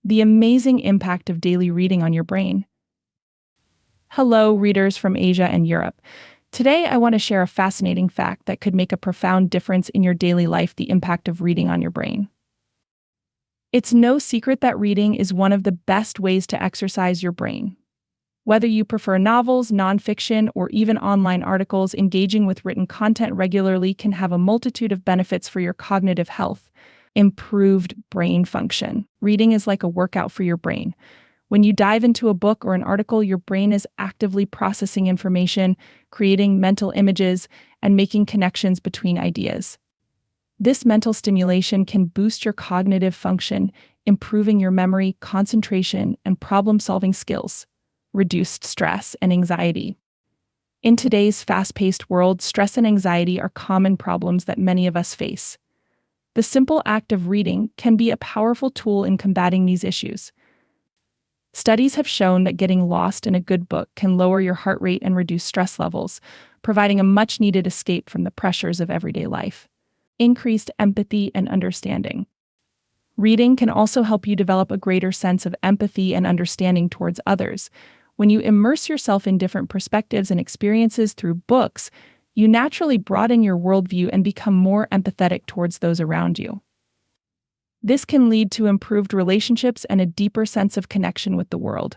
The amazing impact of daily reading on your brain. Hello, readers from Asia and Europe. Today, I want to share a fascinating fact that could make a profound difference in your daily life: the impact of reading on your brain. It's no secret that reading is one of the best ways to exercise your brain. Whether you prefer novels, nonfiction, or even online articles, engaging with written content regularly can have a multitude of benefits for your cognitive health. Improved brain function. Reading is like a workout for your brain. When you dive into a book or an article, your brain is actively processing information, creating mental images, and making connections between ideas. This mental stimulation can boost your cognitive function, improving your memory, concentration, and problem-solving skills. Reduced stress and anxiety. In today's fast-paced world, stress and anxiety are common problems that many of us face. The simple act of reading can be a powerful tool in combating these issues. Studies have shown that getting lost in a good book can lower your heart rate and reduce stress levels, providing a much-needed escape from the pressures of everyday life. Increased empathy and understanding. Reading can also help you develop a greater sense of empathy and understanding towards others. When you immerse yourself in different perspectives and experiences through books, you naturally broaden your worldview and become more empathetic towards those around you. This can lead to improved relationships and a deeper sense of connection with the world.